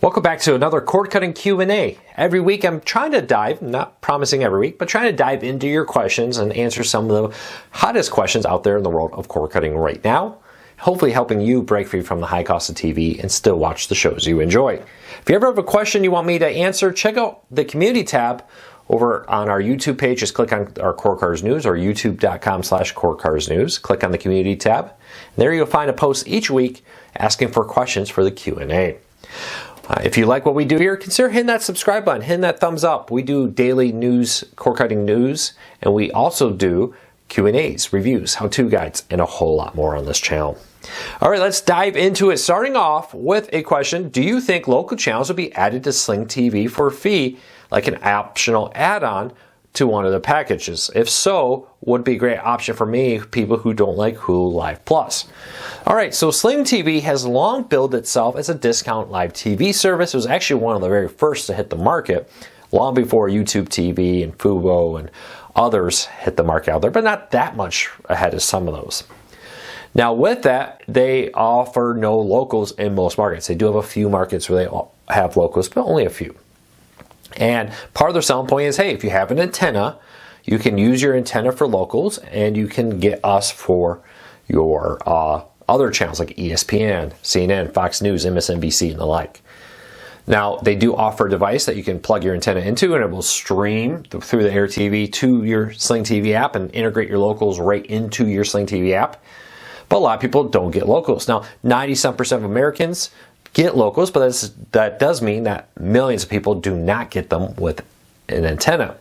Welcome back to another cord-cutting Q&A. Every week I'm trying to dive, not promising every week, but trying to dive into your questions and answer some of the hottest questions out there in the world of cord-cutting right now, hopefully helping you break free from the high cost of TV and still watch the shows you enjoy. If you ever have a question you want me to answer, check out the community tab over on our YouTube page. Just click on our Cord Cutters News or youtube.com/cordcuttersnews. Click on the community tab. There you'll find a post each week asking for questions for the Q&A. If you like what we do here, consider hitting that subscribe button, hitting that thumbs up. We do daily news, cord-cutting news, and we also do Q&As, reviews, how-to guides, and a whole lot more on this channel. All right, let's dive into it. Starting off with a question, do you think local channels will be added to Sling TV for a fee, like an optional add-on to one of the packages? If so, would be a great option for me, people who don't like Hulu Live Plus. All right, so Sling TV has long billed itself as a discount live TV service. It was actually one of the very first to hit the market, long before YouTube TV and Fubo and others hit the market out there, but not that much ahead of some of those. Now with that, they offer no locals in most markets. They do have a few markets where they have locals, but only a few. And part of their selling point is, hey, if you have an antenna, you can use your antenna for locals and you can get us for your other channels like ESPN, CNN, Fox News, MSNBC, and the like. Now, they do offer a device that you can plug your antenna into and it will stream through the Air TV to your Sling TV app and integrate your locals right into your Sling TV app. But a lot of people don't get locals. Now, 90% of Americans get locals, but that does mean that millions of people do not get them with an antenna.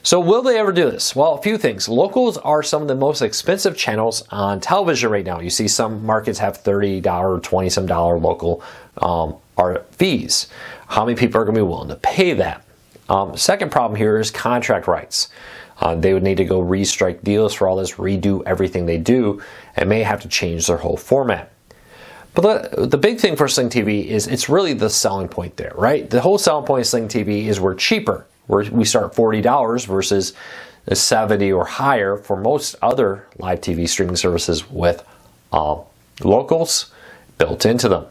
So will they ever do this? Well, a few things. Locals are some of the most expensive channels on television right now. You see some markets have $30, $20-some local fees. How many people are going to be willing to pay that? Second problem here is contract rights. They would need to go restrike deals for all this, redo everything they do, and may have to change their whole format. But the big thing for Sling TV is it's really the selling point there, right? The whole selling point of Sling TV is we're cheaper. We start $40 versus $70 or higher for most other live TV streaming services with locals built into them.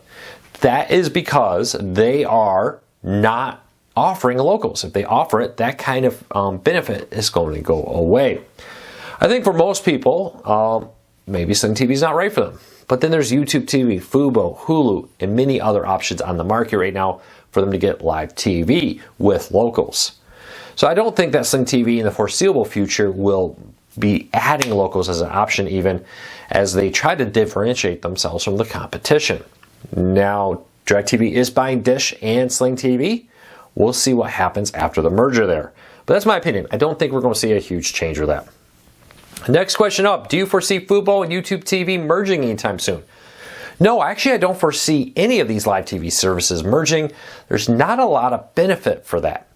That is because they are not offering locals. If they offer it, that kind of benefit is going to go away. I think for most people, maybe Sling TV is not right for them. But then there's YouTube TV, Fubo, Hulu, and many other options on the market right now for them to get live TV with locals. So I don't think that Sling TV in the foreseeable future will be adding locals as an option, even as they try to differentiate themselves from the competition. Now, DirecTV is buying Dish and Sling TV. We'll see what happens after the merger there. But that's my opinion. I don't think we're going to see a huge change with that. Next question up. Do you foresee Fubo and YouTube TV merging anytime soon? No, actually I don't foresee any of these live TV services merging. There's not a lot of benefit for that.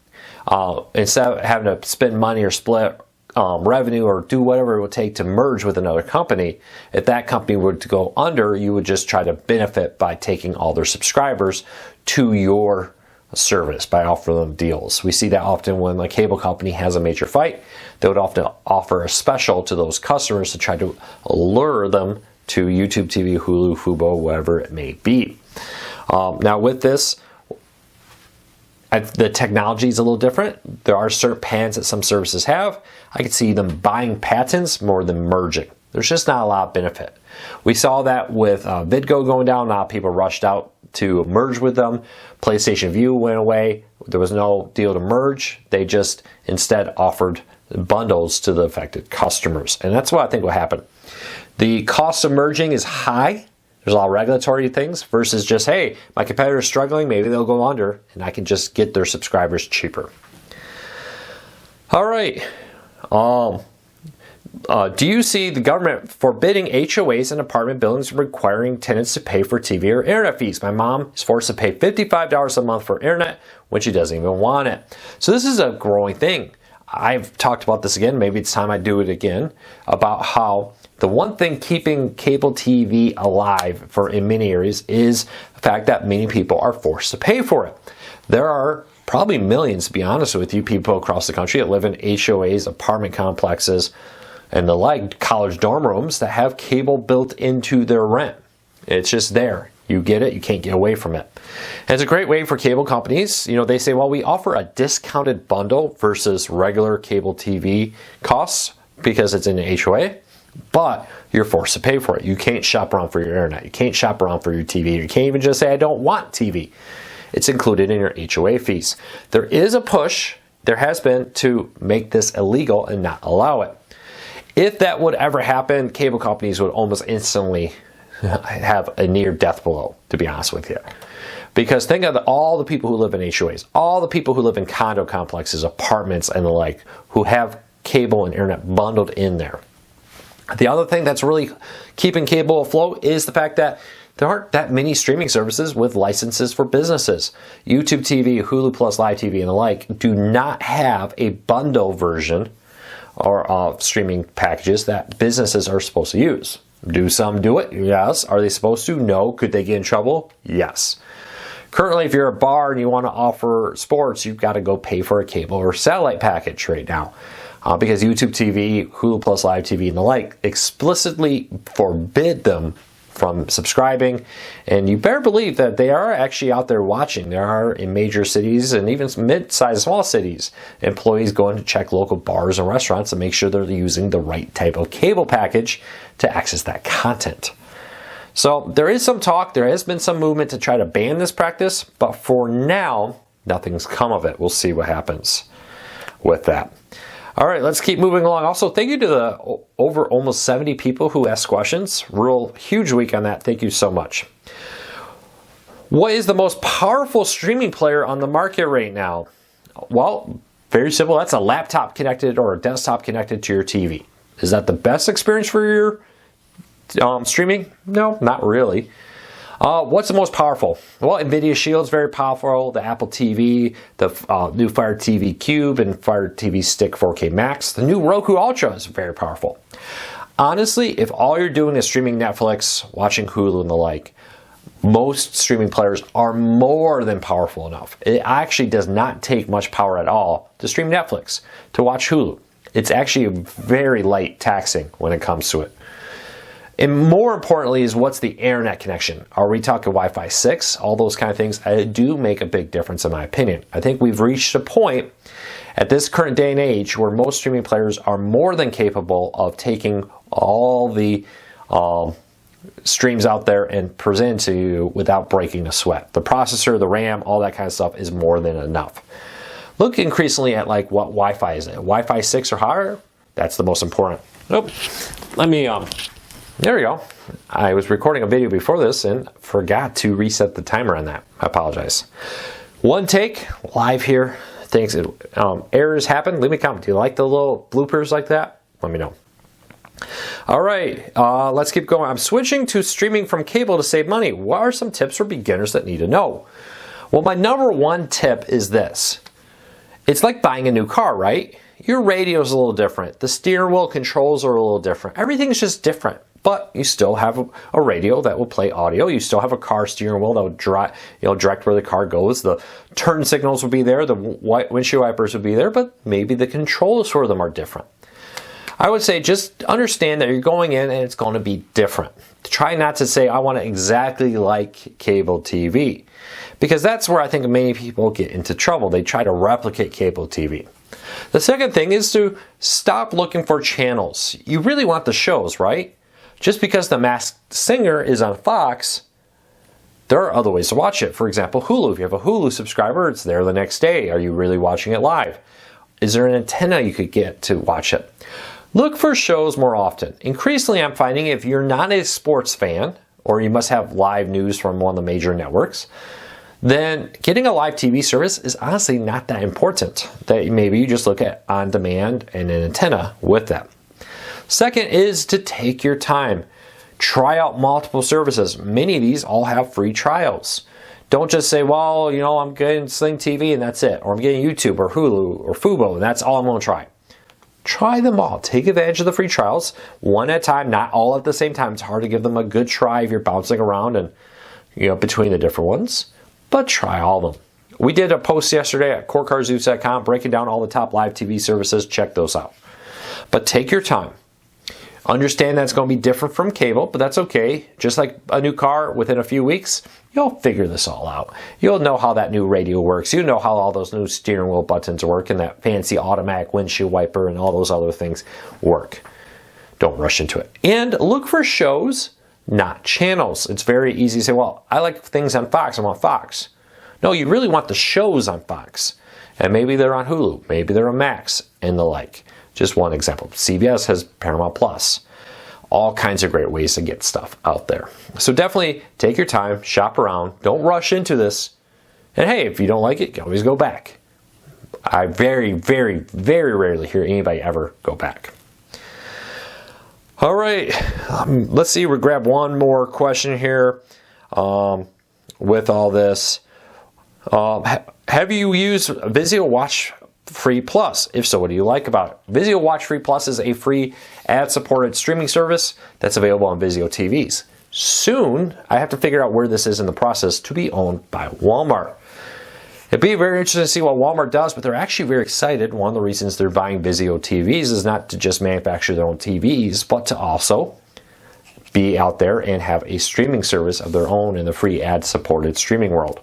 Instead of having to spend money or split revenue or do whatever it would take to merge with another company, if that company were to go under, you would just try to benefit by taking all their subscribers to your service by offering them deals. We see that often when a cable company has a major fight. They would often offer a special to those customers to try to lure them to YouTube TV, Hulu, Fubo, whatever it may be. Now with this, the technology is a little different. There are certain patents that some services have. I could see them buying patents more than merging. There's just not a lot of benefit. We saw that with VidGo going down. Now people rushed out to merge with them. PlayStation View went away. There was no deal to merge. They just instead offered bundles to the affected customers. And that's what I think will happen. The cost of merging is high. There's a lot of regulatory things versus just, hey, my competitor is struggling, maybe they'll go under, and I can just get their subscribers cheaper. All right. Do you see the government forbidding HOAs in apartment buildings requiring tenants to pay for TV or internet fees? My mom is forced to pay $55 a month for internet when she doesn't even want it. So this is a growing thing. I've talked about this again, maybe it's time I do it again, about how the one thing keeping cable TV alive in many areas is the fact that many people are forced to pay for it. There are probably millions, to be honest with you, people across the country that live in HOAs, apartment complexes, and the like, college dorm rooms that have cable built into their rent. It's just there. You get it, you can't get away from it. And it's a great way for cable companies. They say, well, we offer a discounted bundle versus regular cable TV costs because it's in the HOA, but you're forced to pay for it. You can't shop around for your internet. You can't shop around for your TV. You can't even just say, I don't want TV. It's included in your HOA fees. There is a push, there has been, to make this illegal and not allow it. If that would ever happen, cable companies would almost instantly have a near death blow, to be honest with you. Because think of all the people who live in HOAs, all the people who live in condo complexes, apartments, and the like, who have cable and internet bundled in there. The other thing that's really keeping cable afloat is the fact that there aren't that many streaming services with licenses for businesses. YouTube TV, Hulu Plus Live TV, and the like do not have a bundle version or streaming packages that businesses are supposed to use. Do some do it? Yes. Are they supposed to? No. Could they get in trouble? Yes. Currently, if you're a bar and you want to offer sports, you've got to go pay for a cable or satellite package right now. Because YouTube TV, Hulu Plus Live TV, and the like explicitly forbid them from subscribing. And you better believe that they are actually out there watching. There are, in major cities and even mid-sized small cities, employees going to check local bars and restaurants to make sure they're using the right type of cable package to access that content. So there is some talk, there has been some movement to try to ban this practice, but for now, nothing's come of it. We'll see what happens with that. All right, let's keep moving along. Also, thank you to the over almost 70 people who asked questions. Real huge week on that. Thank you so much. What is the most powerful streaming player on the market right now? Well, very simple. That's a laptop connected or a desktop connected to your TV. Is that the best experience for your streaming? No, not really. What's the most powerful? Well, NVIDIA Shield's very powerful. The Apple TV, the new Fire TV Cube, and Fire TV Stick 4K Max. The new Roku Ultra is very powerful. Honestly, if all you're doing is streaming Netflix, watching Hulu, and the like, most streaming players are more than powerful enough. It actually does not take much power at all to stream Netflix, to watch Hulu. It's actually very light taxing when it comes to it. And more importantly is what's the internet connection? Are we talking Wi-Fi 6? All those kind of things do make a big difference in my opinion. I think we've reached a point at this current day and age where most streaming players are more than capable of taking all the streams out there and present to you without breaking a sweat. The processor, the RAM, all that kind of stuff is more than enough. Look increasingly at like what Wi-Fi is. Wi-Fi 6 or higher, that's the most important. Nope. Let me there we go. I was recording a video before this and forgot to reset the timer on that. I apologize. One take, live here. Things, errors happen. Leave me a comment. Do you like the little bloopers like that? Let me know. All right, let's keep going. I'm switching to streaming from cable to save money. What are some tips for beginners that need to know? Well, my number one tip is this. It's like buying a new car, right? Your radio is a little different. The steering wheel controls are a little different. Everything's just different. But you still have a radio that will play audio. You still have a car steering wheel that will direct where the car goes. The turn signals will be there. The windshield wipers will be there. But maybe the controls for them are different. I would say just understand that you're going in and it's going to be different. Try not to say, I want it exactly like cable TV. Because that's where I think many people get into trouble. They try to replicate cable TV. The second thing is to stop looking for channels. You really want the shows, right? Just because The Masked Singer is on Fox, there are other ways to watch it. For example, Hulu. If you have a Hulu subscriber, it's there the next day. Are you really watching it live? Is there an antenna you could get to watch it? Look for shows more often. Increasingly, I'm finding if you're not a sports fan, or you must have live news from one of the major networks, then getting a live TV service is honestly not that important. That maybe you just look at on demand and an antenna with that. Second is to take your time. Try out multiple services. Many of these all have free trials. Don't just say, well, I'm getting Sling TV and that's it. Or I'm getting YouTube or Hulu or Fubo and that's all I'm going to try. Try them all. Take advantage of the free trials. One at a time, not all at the same time. It's hard to give them a good try if you're bouncing around and between the different ones. But try all of them. We did a post yesterday at corecarzoots.com breaking down all the top live TV services. Check those out. But take your time. Understand that's going to be different from cable, but that's okay. Just like a new car, within a few weeks, you'll figure this all out. You'll know how that new radio works. You know how all those new steering wheel buttons work and that fancy automatic windshield wiper and all those other things work. Don't rush into it. And look for shows, not channels. It's very easy to say, well, I like things on Fox. I want Fox. No, you really want the shows on Fox. And maybe they're on Hulu. Maybe they're on Max and the like. Just one example. CBS has Paramount Plus. All kinds of great ways to get stuff out there. So definitely take your time, shop around. Don't rush into this. And hey, if you don't like it, you can always go back. I very, very, very rarely hear anybody ever go back. All right. Let's see. We'll grab one more question here with all this. Have you used Vizio Watch Free Plus? If so, what do you like about it? Vizio Watch Free Plus is a free ad-supported streaming service that's available on Vizio TVs. Soon, I have to figure out where this is in the process to be owned by Walmart. It'd be very interesting to see what Walmart does, but they're actually very excited. One of the reasons they're buying Vizio TVs is not to just manufacture their own TVs, but to also be out there and have a streaming service of their own in the free ad-supported streaming world.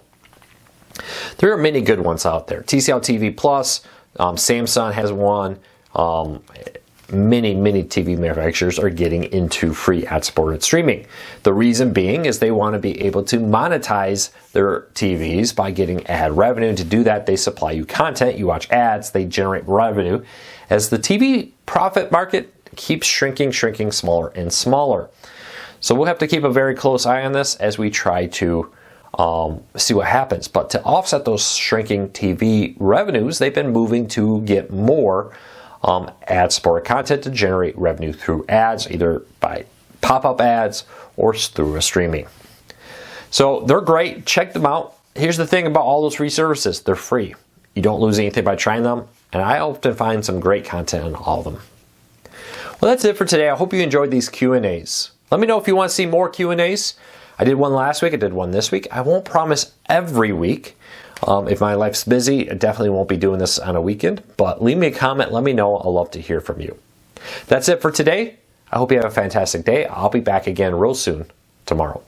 There are many good ones out there. TCL TV Plus, Samsung has one. Many TV manufacturers are getting into free ad-supported streaming. The reason being is they want to be able to monetize their TVs by getting ad revenue. To do that, they supply you content, you watch ads, they generate revenue. As the TV profit market keeps shrinking smaller and smaller. So we'll have to keep a very close eye on this as we try to see what happens. But to offset those shrinking TV revenues, they've been moving to get more ad-supported content to generate revenue through ads, either by pop-up ads or through a streaming. So they're great. Check them out. Here's the thing about all those free services. They're free. You don't lose anything by trying them. And I often find some great content on all of them. Well, that's it for today. I hope you enjoyed these Q&As. Let me know if you want to see more Q&As. I did one last week. I did one this week. I won't promise every week. If my life's busy, I definitely won't be doing this on a weekend. But leave me a comment. Let me know. I'll love to hear from you. That's it for today. I hope you have a fantastic day. I'll be back again real soon tomorrow.